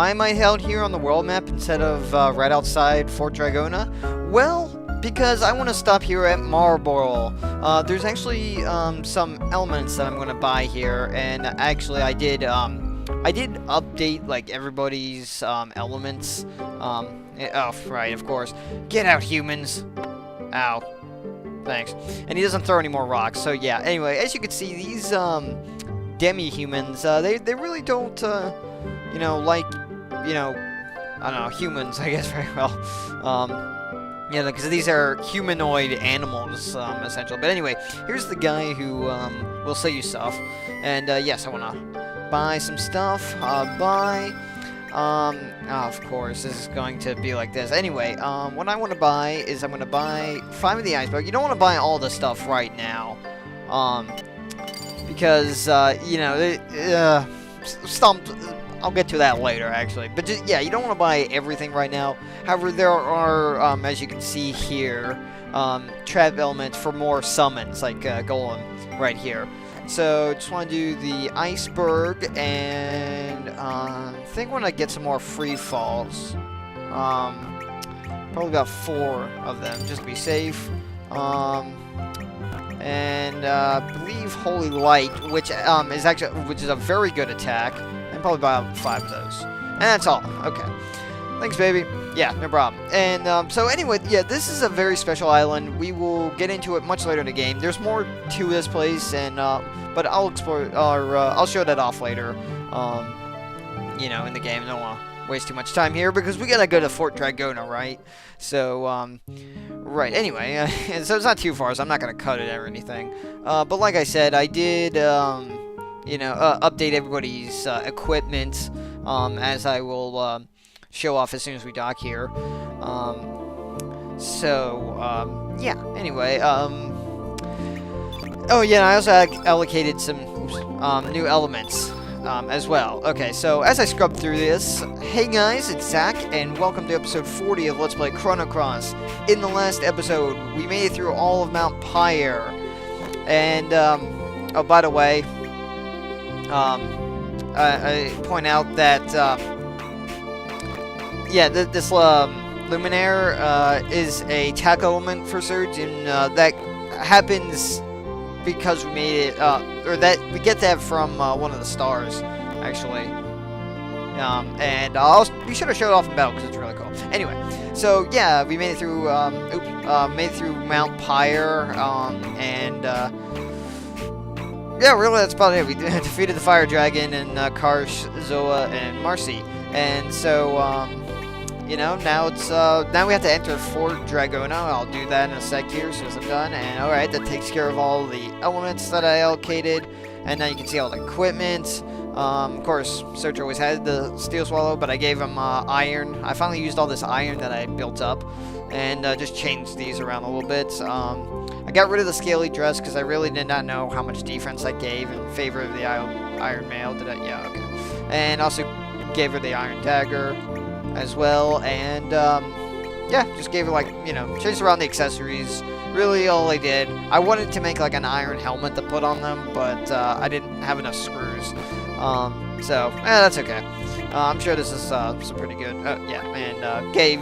why am I out here on the world map instead of right outside Fort Dragonia? Well, because I want to stop here at Marbule. There's actually some elements that I'm going to buy here, and actually I did update like everybody's elements. Oh, right, of course. Get out, humans! Ow. Thanks. And he doesn't throw any more rocks, so yeah. Anyway, as you can see, these demi-humans, they really don't, you know, like, you know, I don't know, humans, I guess, very well. Yeah, because these are humanoid animals, essentially. But anyway, here's the guy who will sell you stuff. And yes, I want to buy some stuff. Oh, of course, this is going to be like this. Anyway, what I want to buy is I'm going to buy 5 of the iceberg. You don't want to buy all the stuff right now. Because, you know, I'll get to that later, actually. But, just, yeah, you don't want to buy everything right now. However, there are, as you can see here, trap elements for more summons, like Golem right here. So, just want to do the iceberg, and I think when I get some more free falls, probably about 4 of them, just to be safe. And I believe Holy Light, which is a very good attack, and probably about 5 of those. And that's all. Okay. Thanks, baby. Yeah, no problem. And so anyway, yeah, this is a very special island. We will get into it much later in the game. There's more to this place, and but I'll explore, or I'll show that off later. You know, in the game. I don't want to waste too much time here because we gotta go to Fort Dragonia, right? So right. Anyway, so it's not too far, so I'm not gonna cut it or anything. But like I said, I did you know, update everybody's equipment as I will show off as soon as we dock here. Yeah, anyway, oh yeah, I also allocated some new elements as well. Okay, so as I scrub through this, hey guys, it's Zach, and welcome to episode 40 of Let's Play Chrono. In the last episode, we made it through all of Mount Pyre, and, oh, by the way, I point out that, yeah, this Luminaire is a tack element for Serge, and that happens because we made it, or that we get that from one of the stars, actually. And I'll be sure to show it off in battle because it's really cool. Anyway, so yeah, we made it through, made it through Mount Pyre, and yeah, really, that's about it. We defeated the Fire Dragon and Karsh, Zoa, and Marcy, and so you know, now it's now we have to enter Fort Dragonia. I'll do that in a sec here as soon as I'm done. And alright, that takes care of all the elements that I allocated. And now you can see all the equipment. Of course, Serge always had the Steel Swallow, but I gave him iron. I finally used all this iron that I built up and just changed these around a little bit. I got rid of the scaly dress because I really did not know how much defense I gave in favor of the Iron Mail. Did I? Yeah, okay. And also gave her the Iron Dagger as well, and yeah, just gave it, like, you know, changed around the accessories. Really all I did, I wanted to make like an iron helmet to put on them, but I didn't have enough screws, so that's okay. I'm sure this is some pretty good, yeah, and gave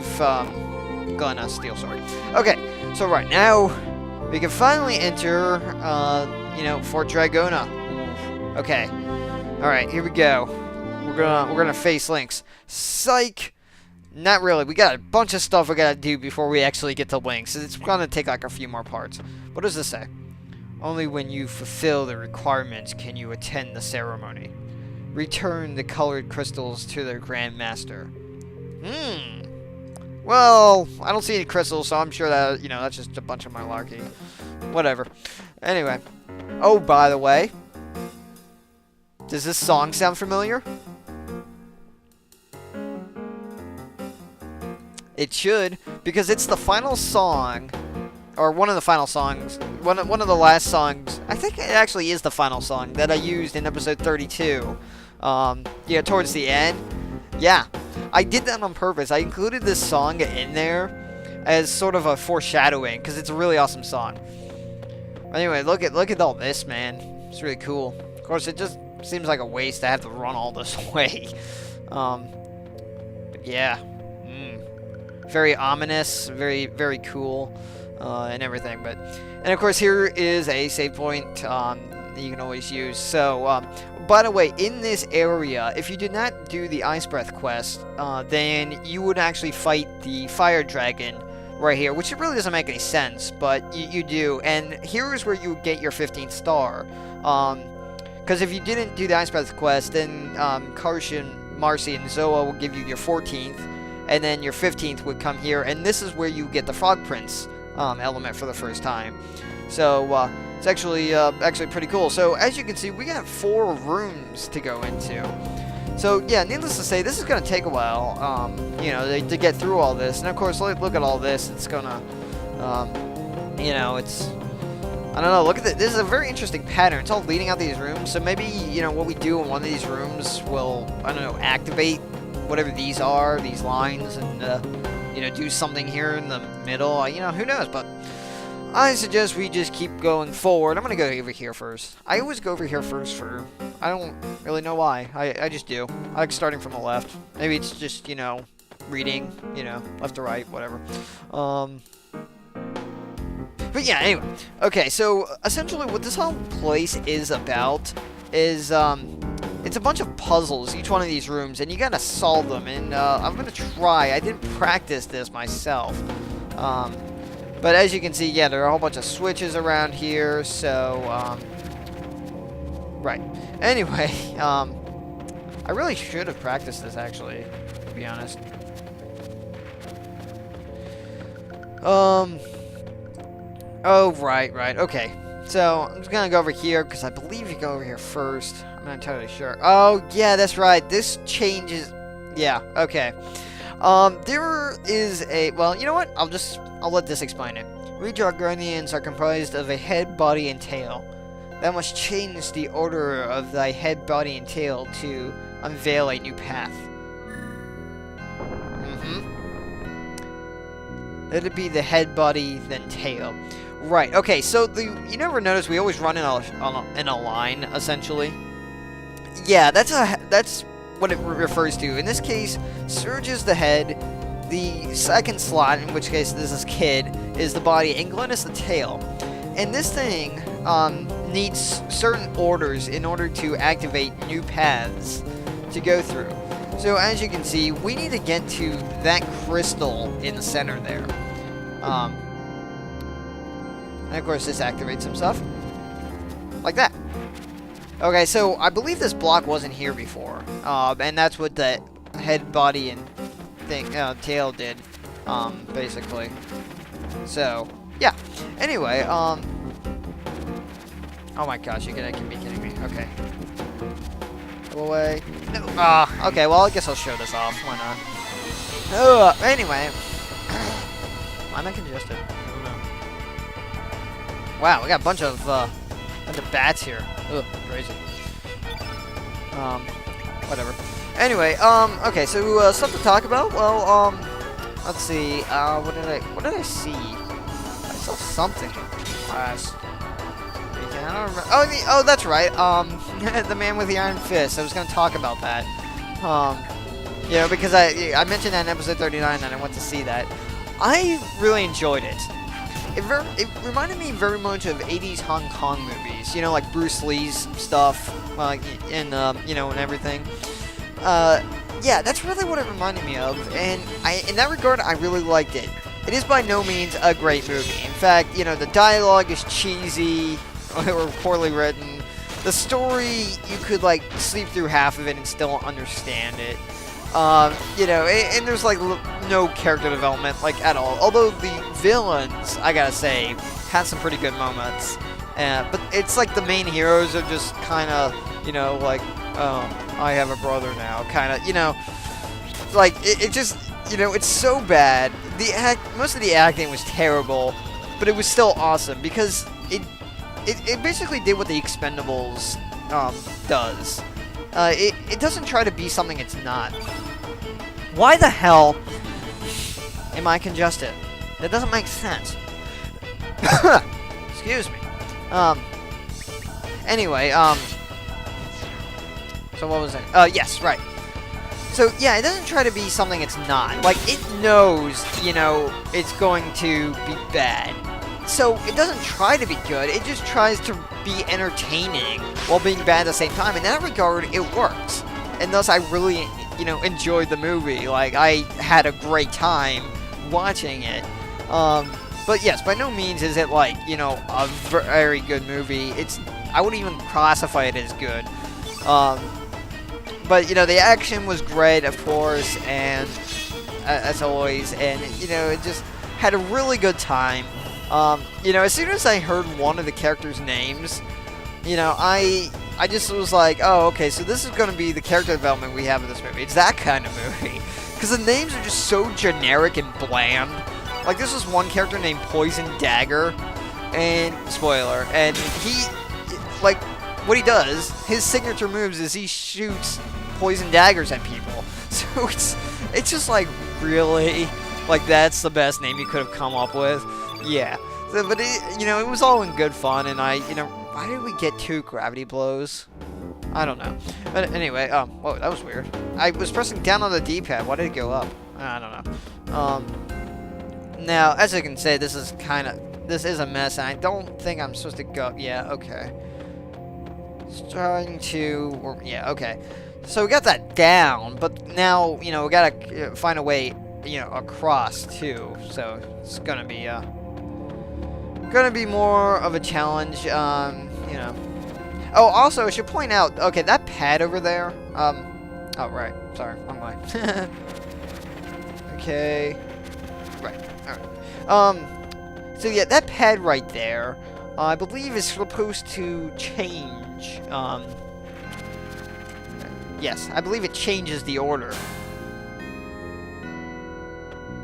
Glenn a steel sword. Okay, so right now we can finally enter you know, Fort Dragonia. Okay, alright, here we go. We're gonna face Lynx. Psych! Not really. We got a bunch of stuff we gotta do before we actually get to Lynx. It's gonna take like a few more parts. What does this say? Only when you fulfill the requirements can you attend the ceremony. Return the colored crystals to their Grand Master. Well, I don't see any crystals, so I'm sure that, you know, that's just a bunch of malarkey. Whatever. Anyway. Oh, by the way. Does this song sound familiar? It should, because it's the final song, or one of the final songs, one of the last songs. I think it actually is the final song that I used in episode 32. Yeah, towards the end. Yeah, I did that on purpose. I included this song in there as sort of a foreshadowing, because it's a really awesome song. Anyway, look at all this, man. It's really cool. Of course, it just seems like a waste to have to run all this way. Yeah. Very ominous, very cool, and everything. And of course, here is a save point that you can always use. So, by the way, in this area, if you did not do the Ice Breath quest, then you would actually fight the Fire Dragon right here, which it really doesn't make any sense, but you do. And here is where you would get your 15th star. Because if you didn't do the Ice Breath quest, then Karsh and Marcy and Zoa will give you your 14th, and then your 15th would come here, and this is where you get the Frog Prince element for the first time. So it's actually pretty cool. So as you can see, we got 4 rooms to go into. So yeah, needless to say, this is going to take a while, you know, to get through all this. And of course, look at all this. It's gonna, you know, it's, I don't know. Look at this. This is a very interesting pattern. It's all leading out these rooms. So maybe, you know, what we do in one of these rooms will, I don't know, activate whatever these are, these lines, and you know, do something here in the middle. You know, who knows? But I suggest we just keep going forward. I'm gonna go over here first. I always go over here first for, I don't really know why. I just do. I like starting from the left. Maybe it's just, you know, reading, you know, left to right, whatever. But yeah, anyway. Okay, so essentially what this whole place is about is, it's a bunch of puzzles, each one of these rooms, and you gotta solve them. And I'm gonna try. I didn't practice this myself. But as you can see, yeah, there are a whole bunch of switches around here, so, right. Anyway, I really should have practiced this, actually, to be honest. Oh, right, okay. So, I'm just gonna go over here, because I believe you go over here first. I'm not entirely sure. Oh, yeah, that's right. This changes, yeah, okay. There is a, well, you know what? I'll let this explain it. We Dragonians are comprised of a head, body, and tail. Thou must change the order of thy head, body, and tail to unveil a new path. Let it be the head, body, then tail. Right, okay, so you never notice we always run in a line, essentially? Yeah, that's what it refers to. In this case, Serge is the head, the second slot, in which case this is Kid, is the body, and Glenn is the tail. And this thing needs certain orders in order to activate new paths to go through. So as you can see, we need to get to that crystal in the center there. And of course this activates some stuff. Like that. Okay, so I believe this block wasn't here before. And that's what the head, body, and tail did, basically. So, yeah. Anyway, oh my gosh, you can be kidding me. Okay. Go away. No. Okay, well, I guess I'll show this off. Why not? Anyway. Why am I congested? I don't know. Wow, we got a bunch of bats here. Ugh, crazy. Whatever. Anyway, okay, so, stuff to talk about? Well, let's see, what did I see? I saw something last weekend. I don't remember. Oh, that's right, the man with the iron fist. I was gonna talk about that. You know, because I mentioned that in episode 39 and I went to see that. I really enjoyed it. It reminded me very much of 80s Hong Kong movies, you know, like Bruce Lee's stuff, and, you know, and everything. Yeah, that's really what it reminded me of, and in that regard, I really liked it. It is by no means a great movie. In fact, you know, the dialogue is cheesy, or poorly written. The story, you could, like, sleep through half of it and still understand it. You know, and there's, like, no character development, like, at all. Although the villains, I gotta say, had some pretty good moments. But it's like the main heroes are just kind of, you know, like, oh, I have a brother now, kind of, you know, like, it just, you know, it's so bad. Most of the acting was terrible, but it was still awesome, because it basically did what the Expendables, does. It doesn't try to be something it's not. Why the hell am I congested? That doesn't make sense. Excuse me. Anyway, so what was it? Yes, right. So, yeah, it doesn't try to be something it's not. Like, it knows, you know, it's going to be bad. So, it doesn't try to be good, it just tries to be entertaining while being bad at the same time. In that regard, it works. And thus, I really, you know, enjoyed the movie. Like, I had a great time watching it. But yes, by no means is it, like, you know, a very good movie. I wouldn't even classify it as good. But, you know, the action was great, of course, and as always, and, you know, it just had a really good time. You know, as soon as I heard one of the characters' names, you know, I just was like, oh, okay, so this is going to be the character development we have in this movie. It's that kind of movie. Because the names are just so generic and bland. Like, this was one character named Poison Dagger, and, spoiler, and he, like, what he does, his signature moves is he shoots poison daggers at people. So it's just like, really? Like, that's the best name you could have come up with? Yeah. So, but, you know, it was all in good fun, and you know, why did we get 2 gravity blows? I don't know. But anyway, whoa, that was weird. I was pressing down on the D-pad. Why did it go up? I don't know. Now, as you can say, this is a mess, and I don't think I'm supposed to go. Yeah, okay. Trying to, yeah, okay. So we got that down, but now, you know, we gotta find a way, you know, across too. So it's gonna be more of a challenge. You know. Oh, also, I should point out. Okay, that pad over there. Oh, right. Sorry, wrong line. Okay. Right. All right. So yeah, that pad right there, I believe is supposed to change. Yes, I believe it changes the order.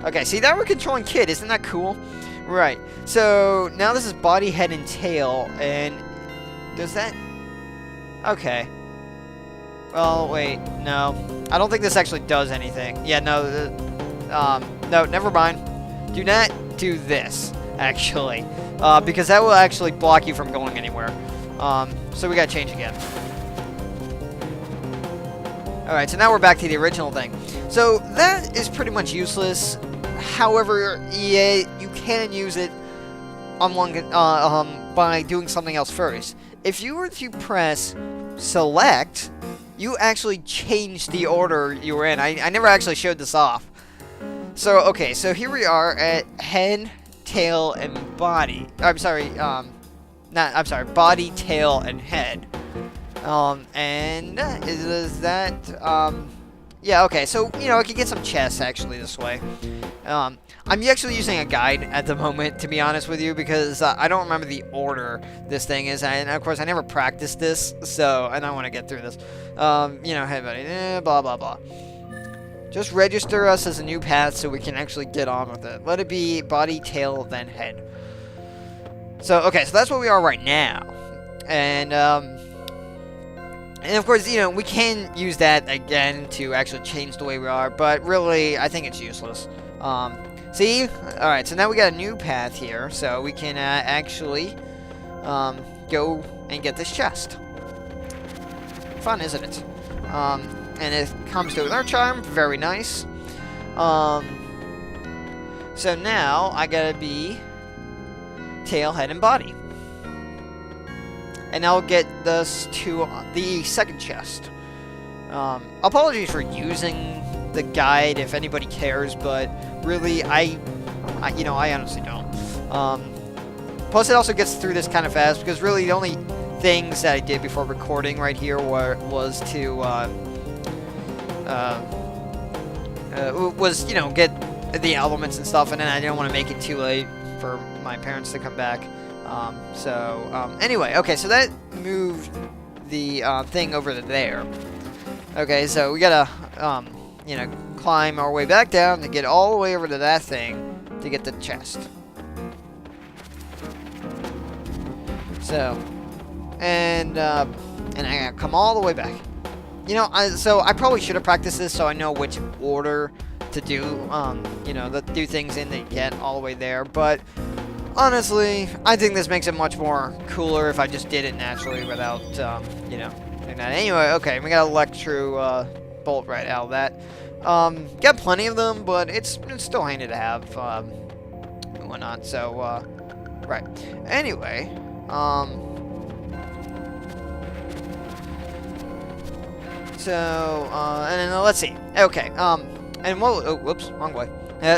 Okay, see, now we're controlling Kid. Isn't that cool? Right. So now this is body, head, and tail, and does that? Okay. Well, wait. No, I don't think this actually does anything. Yeah, no. No, never mind. Do not do this, actually, because that will actually block you from going anywhere. So we gotta change again. Alright, so now we're back to the original thing. So that is pretty much useless. However, yeah, you can use it on one, by doing something else first. If you were to press select, you actually change the order you were in. I never actually showed this off. So, okay, so here we are at head, tail, and body. I'm sorry, body, tail, and head. And is that, yeah, okay, so, you know, I can get some chests, actually, this way. I'm actually using a guide at the moment, to be honest with you, because I don't remember the order this thing is, and, of course, I never practiced this, so I don't want to get through this. You know, hey, buddy, blah, blah, blah. Just register us as a new path so we can actually get on with it. Let it be body, tail, then head. So, okay, so that's where we are right now. And of course, you know, we can use that again to actually change the way we are, but really, I think it's useless. See? Alright, so now we got a new path here, so we can actually go and get this chest. Fun, isn't it? And it comes to our charm, very nice. So now, I gotta be tail, head, and body. And I'll get this to the second chest. Apologies for using the guide if anybody cares, but really, I honestly don't. Plus, it also gets through this kind of fast, because really the only things that I did before recording right here was to, you know, get the elements and stuff, and then I didn't want to make it too late for my parents to come back. Anyway, okay, so that moved the thing over to there. Okay, so we gotta, you know, climb our way back down to get all the way over to that thing to get the chest. So, and I gotta come all the way back. You know, so I probably should have practiced this so I know which order to do, you know, do things in to get all the way there, but honestly, I think this makes it much more cooler if I just did it naturally without, you know, doing that. Anyway, okay, we got bolt right out of that. Got plenty of them, but it's still handy to have, and whatnot. So, right. Anyway, so, and then let's see. Okay, and what? Oh, whoops, wrong way.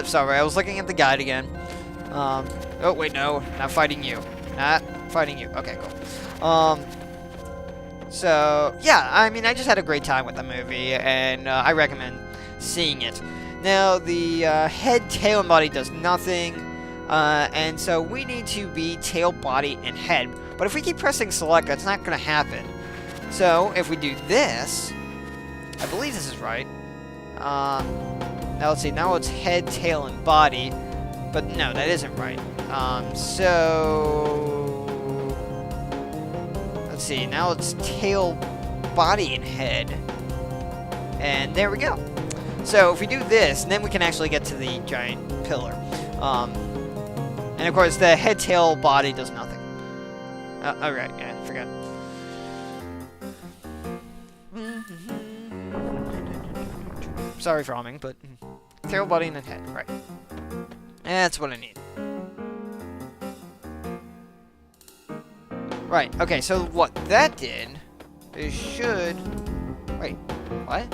Sorry, I was looking at the guide again. Oh wait, no, not fighting you. Not fighting you. Okay, cool. So yeah, I mean, I just had a great time with the movie, and I recommend seeing it. Now, the head, tail, and body does nothing, and so we need to be tail, body, and head. But if we keep pressing select, that's not going to happen. So if we do this, I believe this is right. Now let's see. Now it's head, tail, and body, but no, that isn't right. So let's see. Now it's tail, body, and head, and there we go. So if we do this, then we can actually get to the giant pillar. And of course, the head, tail, body does nothing. Alright, yeah, I forgot. Sorry for humming, but tail, body, and then head, right. That's what I need. Right, okay, so what that did is should... Wait, what?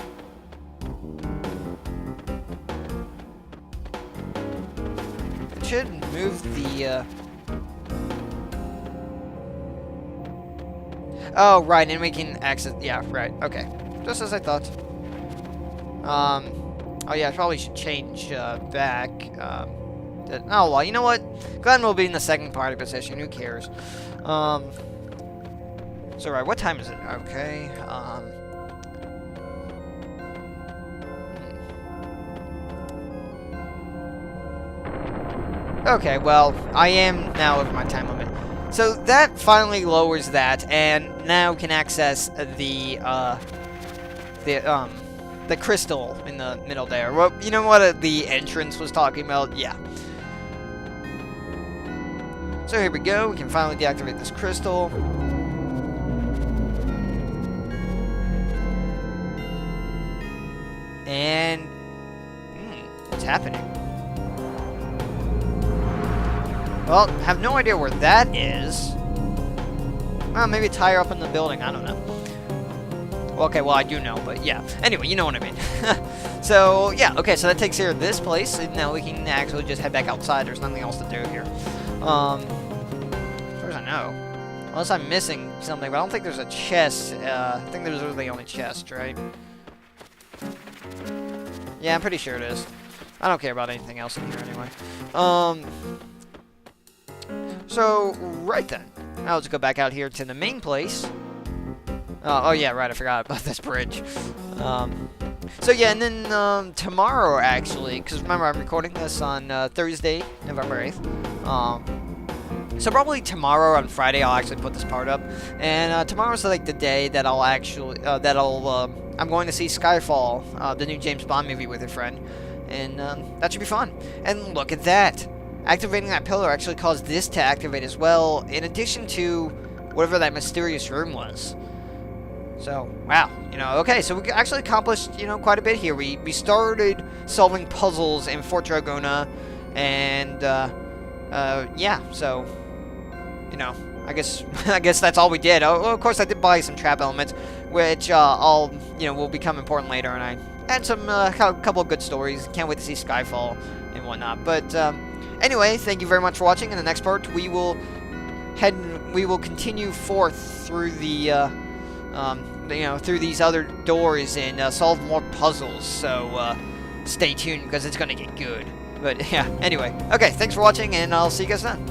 It should move the, Oh, right, and we can access... Yeah, right, okay. Just as I thought. Oh yeah, I probably should change, back, oh, well, you know what? Glenn will be in the second party position, who cares? So, right, what time is it? Okay, Okay, well, I am now over my time limit. So, that finally lowers that, and now can access the crystal in the middle there. Well, you know what the entrance was talking about? Yeah. So here we go. We can finally deactivate this crystal. And what's happening? Well, have no idea where that is. Well, maybe it's higher up in the building. I don't know. Okay, well, I do know, but yeah. Anyway, you know what I mean. So, yeah, okay, so that takes care of this place, and now we can actually just head back outside. There's nothing else to do here. As far as I know. Unless I'm missing something, but I don't think there's a chest. I think there's really the only chest, right? Yeah, I'm pretty sure it is. I don't care about anything else in here anyway. So, right then. Now let's go back out here to the main place. Oh yeah, right, I forgot about this bridge. So yeah, and then tomorrow, actually, because remember, I'm recording this on Thursday, November 8th. So probably tomorrow on Friday, I'll actually put this part up. And tomorrow's like the day that I'll actually, I'm going to see Skyfall, the new James Bond movie with a friend. And that should be fun. And look at that. Activating that pillar actually caused this to activate as well, in addition to whatever that mysterious room was. So, wow, you know, okay, so we actually accomplished, you know, quite a bit here. We started solving puzzles in Fort Dragonia, and, yeah, so, you know, I guess that's all we did. Oh, of course, I did buy some trap elements, which, will become important later, and I had some, couple of good stories. Can't wait to see Skyfall and whatnot, but, anyway, thank you very much for watching. In the next part, we will continue forth through the, through these other doors and solve more puzzles. So stay tuned because it's gonna get good. But yeah, anyway, okay, thanks for watching, and I'll see you guys then.